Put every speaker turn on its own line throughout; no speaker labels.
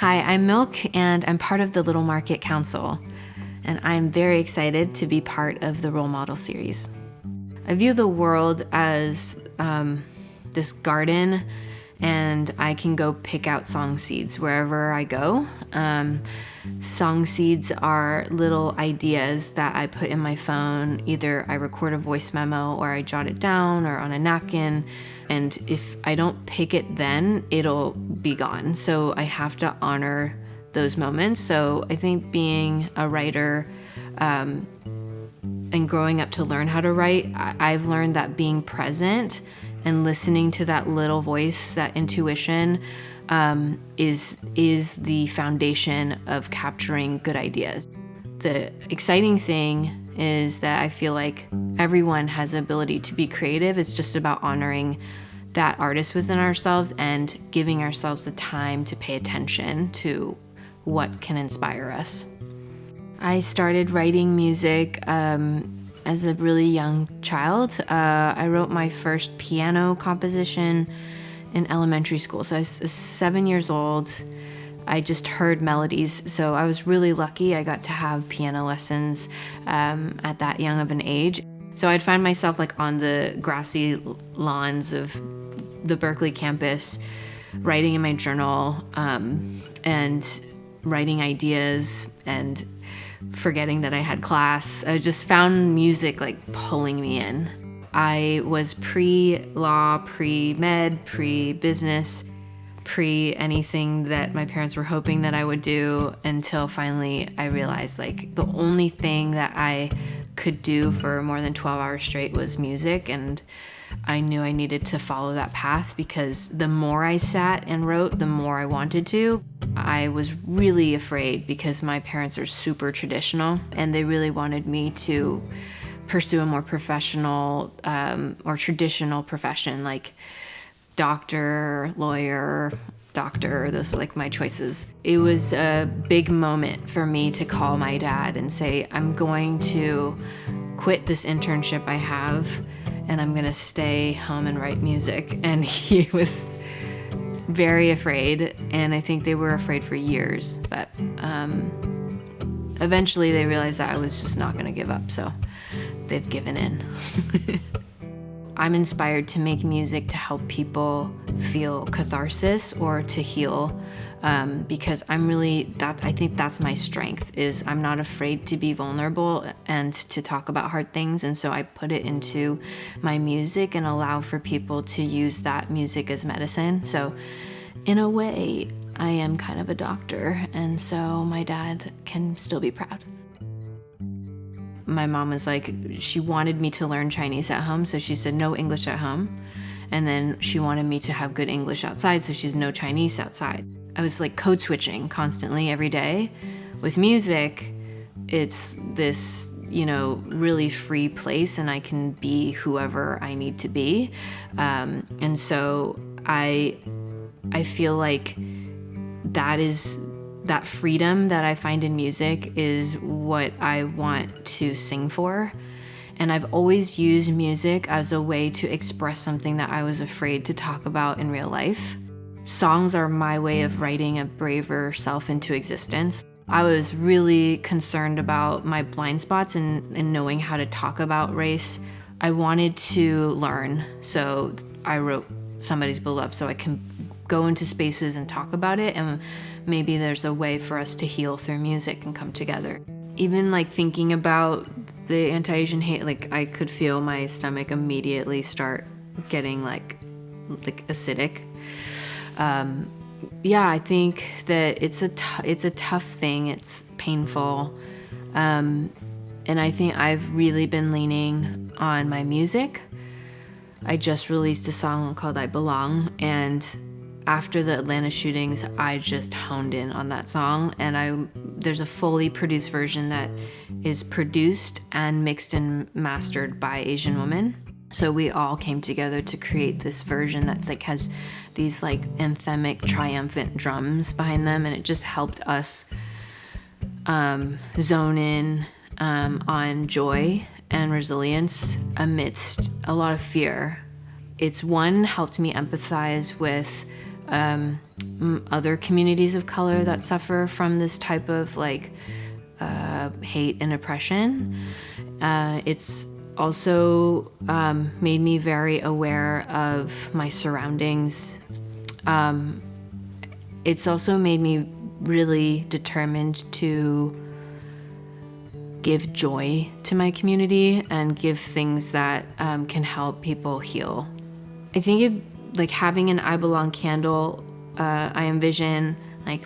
Hi, I'm MILCK, and I'm part of the Little Market Council, and I'm very excited to be part of the Role Model series. I view the world as this garden, and I can go pick out song seeds wherever I go. Song seeds are little ideas that I put in my phone. Either I record a voice memo or I jot it down or on a napkin. And if I don't pick it then, it'll be gone. So I have to honor those moments. So I think being a writer and growing up to learn how to write, I've learned that being present and listening to that little voice, that intuition, is the foundation of capturing good ideas. The exciting thing is that I feel like everyone has the ability to be creative. It's just about honoring that artist within ourselves and giving ourselves the time to pay attention to what can inspire us. I started writing music as a really young child. I wrote my first piano composition in elementary school. So I was 7 years old. I just heard melodies. So I was really lucky. I got to have piano lessons at that young of an age. So I'd find myself like on the grassy lawns of the Berkeley campus, writing in my journal and writing ideas and forgetting that I had class. I just found music like pulling me in. I was pre-law, pre-med, pre-business, pre-anything that my parents were hoping that I would do, until finally I realized like the only thing that I could do for more than 12 hours straight was music, and I knew I needed to follow that path because the more I sat and wrote, the more I wanted to. I was really afraid because my parents are super traditional and they really wanted me to pursue a more professional or traditional profession like doctor, lawyer, doctor. Those were like my choices. It was a big moment for me to call my dad and say, I'm going to quit this internship I have and I'm gonna stay home and write music. And he was very afraid, and I think they were afraid for years, but eventually they realized that I was just not gonna give up, so they've given in. I'm inspired to make music to help people feel catharsis or to heal, because I think that's my strength, is I'm not afraid to be vulnerable and to talk about hard things, and so I put it into my music and allow for people to use that music as medicine. So in a way, I am kind of a doctor, and so my dad can still be proud. My mom was like, she wanted me to learn Chinese at home, so she said no English at home. And then she wanted me to have good English outside, so she's no Chinese outside. I was like code switching constantly every day. With music, it's this, really free place, and I can be whoever I need to be. And so I feel like that freedom that I find in music is what I want to sing for. And I've always used music as a way to express something that I was afraid to talk about in real life. Songs are my way of writing a braver self into existence. I was really concerned about my blind spots and knowing how to talk about race. I wanted to learn, so I wrote Somebody's Beloved so I can go into spaces and talk about it, and maybe there's a way for us to heal through music and come together. Even like thinking about the anti-Asian hate, like I could feel my stomach immediately start getting like acidic. I think that it's a tough thing. It's painful. And I think I've really been leaning on my music. I just released a song called I Belong, and after the Atlanta shootings, I just honed in on that song, and there's a fully produced version that is produced and mixed and mastered by Asian women. So we all came together to create this version that's like has these like anthemic, triumphant drums behind them, and it just helped us zone in on joy and resilience amidst a lot of fear. It's helped me empathize with other communities of color that suffer from this type of hate and oppression. It's also made me very aware of my surroundings. It's also made me really determined to give joy to my community and give things that can help people heal. I think having an I Belong candle, I envision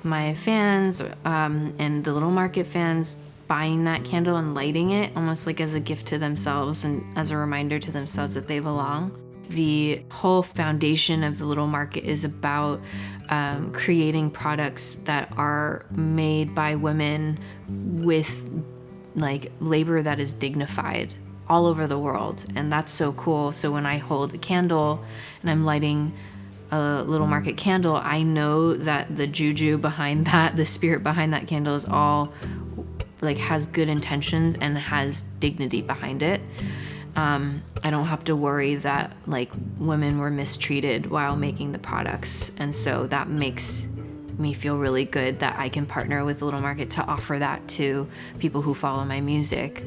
my fans and the Little Market fans buying that candle and lighting it almost as a gift to themselves and as a reminder to themselves that they belong. The whole foundation of the Little Market is about creating products that are made by women with labor that is dignified all over the world, and that's so cool. So when I hold a candle and I'm lighting a Little Market candle, I know that the juju behind that, the spirit behind that candle is all has good intentions and has dignity behind it. I don't have to worry that women were mistreated while making the products, and so that makes me feel really good that I can partner with the Little Market to offer that to people who follow my music.